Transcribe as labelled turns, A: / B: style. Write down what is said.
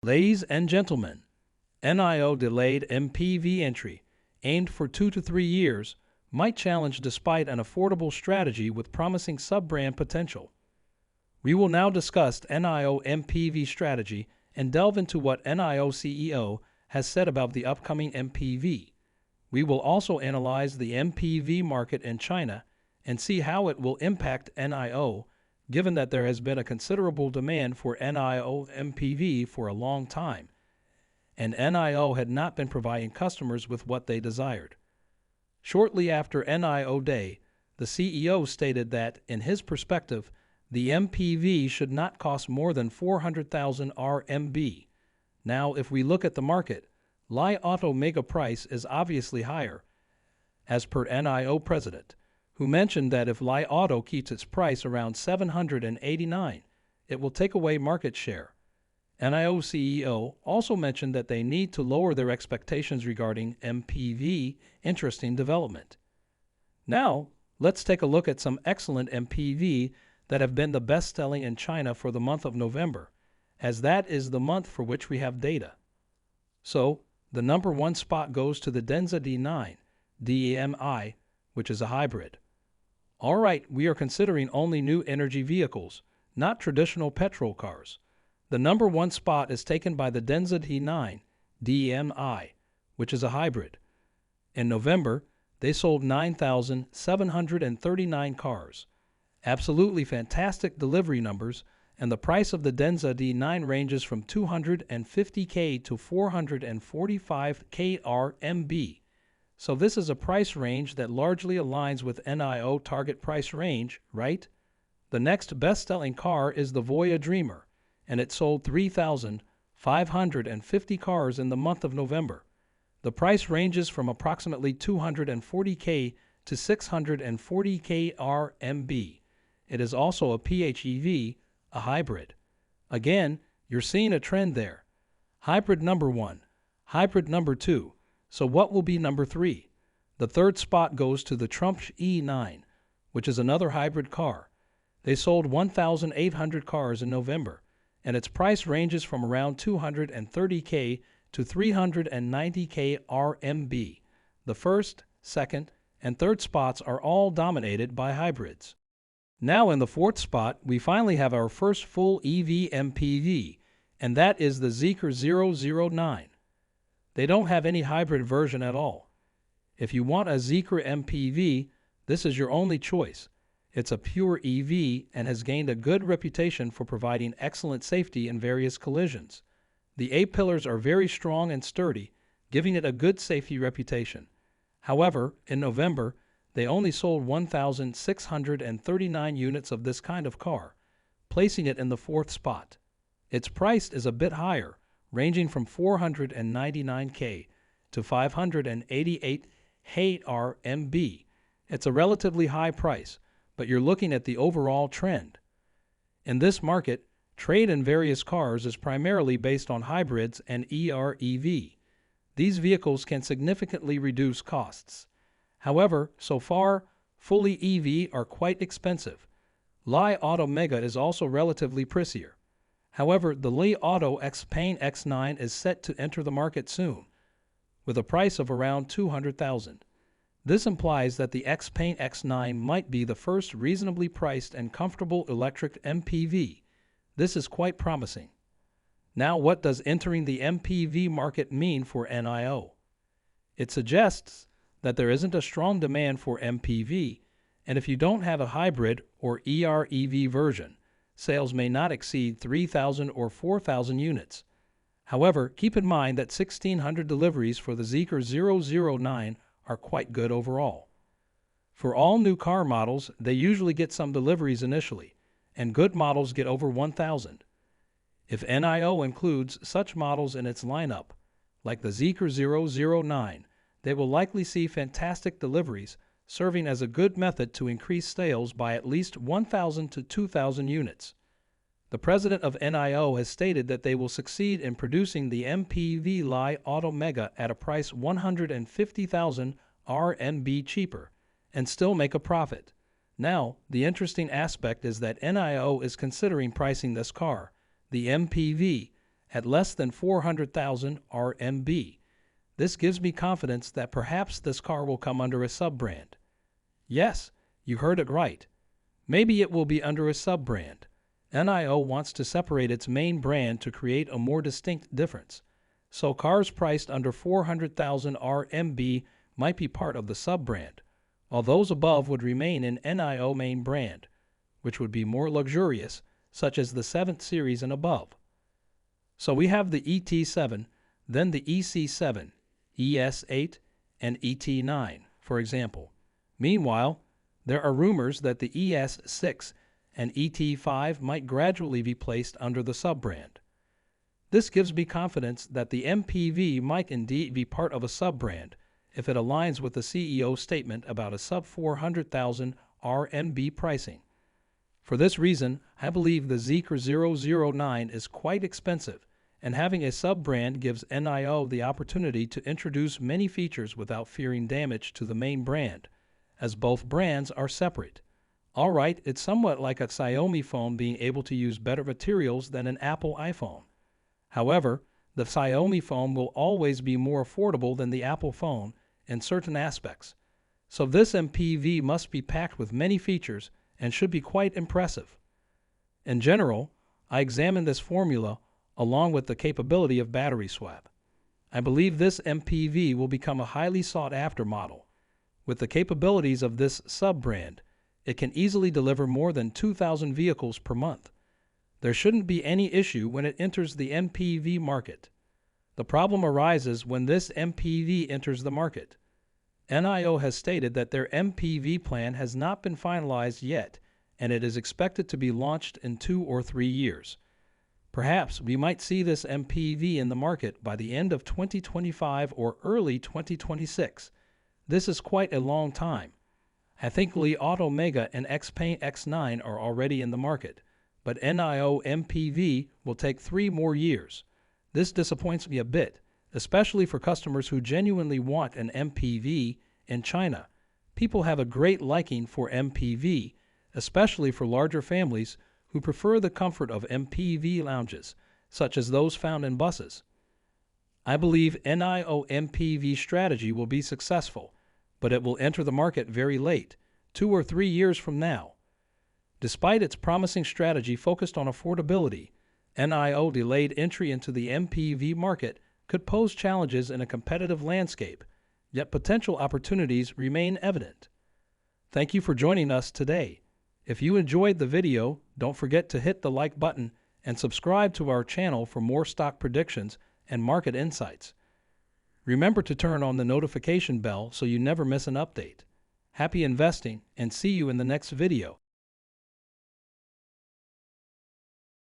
A: Ladies and gentlemen, NIO delayed MPV entry, aimed for 2 to 3 years, might challenge despite an affordable strategy with promising sub-brand potential. We will now discuss NIO MPV strategy and delve into what NIO CEO has said about the upcoming MPV. We will also analyze the MPV market in China and see how it will impact NIO, given that there has been a considerable demand for NIO MPV for a long time, and NIO had not been providing customers with what they desired. Shortly after NIO Day, the CEO stated that, in his perspective, the MPV should not cost more than 400,000 RMB. Now, if we look at the market, Li Auto mega price is obviously higher, as per NIO president, who mentioned that if Li Auto keeps its price around 789, it will take away market share. NIO CEO also mentioned that they need to lower their expectations regarding MPV, interesting development. Now, let's take a look at some excellent MPV that have been the best-selling in China for the month of November, as that is the month for which we have data. So, the number one spot goes to the Denza D9 DEMI, which is a hybrid. Alright, we are considering only new energy vehicles, not traditional petrol cars. The number one spot is taken by the Denza D9 DEMI, which is a hybrid. In November, they sold 9,739 cars. Absolutely fantastic delivery numbers, and the price of the Denza D9 ranges from 250K to 445K RMB. So this is a price range that largely aligns with NIO target price range, right? The next best-selling car is the Voya Dreamer, and it sold 3,550 cars in the month of November. The price ranges from approximately 240K to 640K RMB. It is also a PHEV, a hybrid. Again, you're seeing a trend there. Hybrid number 1, hybrid number 2. So what will be number 3? The third spot goes to the Trump E9, which is another hybrid car. They sold 1,800 cars in November, and its price ranges from around 230K to 390K RMB. The first, second, and third spots are all dominated by hybrids. Now in the fourth spot, we finally have our first full EV MPV, and that is the Zeekr 009. They don't have any hybrid version at all. If you want a Zeekr MPV, this is your only choice. It's a pure EV and has gained a good reputation for providing excellent safety in various collisions. The A-pillars are very strong and sturdy, giving it a good safety reputation. However, in November, they only sold 1,639 units of this kind of car, placing it in the fourth spot. Its price is a bit higher, ranging from 499K to 588 RMB. It's a relatively high price, but you're looking at the overall trend. In this market, trade in various cars is primarily based on hybrids and EREV. These vehicles can significantly reduce costs. However, so far, fully EV are quite expensive. Li Auto Mega is also relatively pricier. However, the Li Auto Xpeng X9 is set to enter the market soon, with a price of around 200,000. This implies that the Xpeng X9 might be the first reasonably priced and comfortable electric MPV. This is quite promising. Now, what does entering the MPV market mean for NIO? It suggests that there isn't a strong demand for MPV, and if you don't have a hybrid or EREV version, sales may not exceed 3,000 or 4,000 units. However, keep in mind that 1,600 deliveries for the Zeekr 009 are quite good overall. For all new car models, they usually get some deliveries initially, and good models get over 1,000. If NIO includes such models in its lineup, like the Zeekr 009, they will likely see fantastic deliveries, serving as a good method to increase sales by at least 1,000 to 2,000 units. The president of NIO has stated that they will succeed in producing the MPV Li Auto Mega at a price 150,000 RMB cheaper and still make a profit. Now, the interesting aspect is that NIO is considering pricing this car, the MPV, at less than 400,000 RMB. This gives me confidence that perhaps this car will come under a sub-brand. Yes, you heard it right. Maybe it will be under a sub-brand. NIO wants to separate its main brand to create a more distinct difference. So cars priced under 400,000 RMB might be part of the sub-brand, while those above would remain in NIO main brand, which would be more luxurious, such as the 7th series and above. So we have the ET7, then the EC7, ES8, and ET9, for example. Meanwhile, there are rumors that the ES6 and ET5 might gradually be placed under the sub-brand. This gives me confidence that the MPV might indeed be part of a sub-brand if it aligns with the CEO's statement about a sub-400,000 RMB pricing. For this reason, I believe the Zeekr 009 is quite expensive, and having a sub-brand gives NIO the opportunity to introduce many features without fearing damage to the main brand, as both brands are separate. Alright, it's somewhat like a Xiaomi phone being able to use better materials than an Apple iPhone. However, the Xiaomi phone will always be more affordable than the Apple phone in certain aspects. So this MPV must be packed with many features and should be quite impressive. In general, I examined this formula along with the capability of battery swap. I believe this MPV will become a highly sought-after model. With the capabilities of this sub-brand, it can easily deliver more than 2,000 vehicles per month. There shouldn't be any issue when it enters the MPV market. The problem arises when this MPV enters the market. NIO has stated that their MPV plan has not been finalized yet, and it is expected to be launched in 2 or 3 years. Perhaps we might see this MPV in the market by the end of 2025 or early 2026. This is quite a long time. I think Li Auto and Xpeng X9 are already in the market, but NIO MPV will take 3 more years. This disappoints me a bit, especially for customers who genuinely want an MPV in China. People have a great liking for MPV, especially for larger families who prefer the comfort of MPV lounges, such as those found in buses. I believe NIO MPV strategy will be successful, but it will enter the market very late, 2 or 3 years from now. Despite its promising strategy focused on affordability, NIO delayed entry into the MPV market could pose challenges in a competitive landscape, yet potential opportunities remain evident. Thank you for joining us today. If you enjoyed the video, don't forget to hit the like button and subscribe to our channel for more stock predictions and market insights. Remember to turn on the notification bell so you never miss an update. Happy investing, and see you in the next video.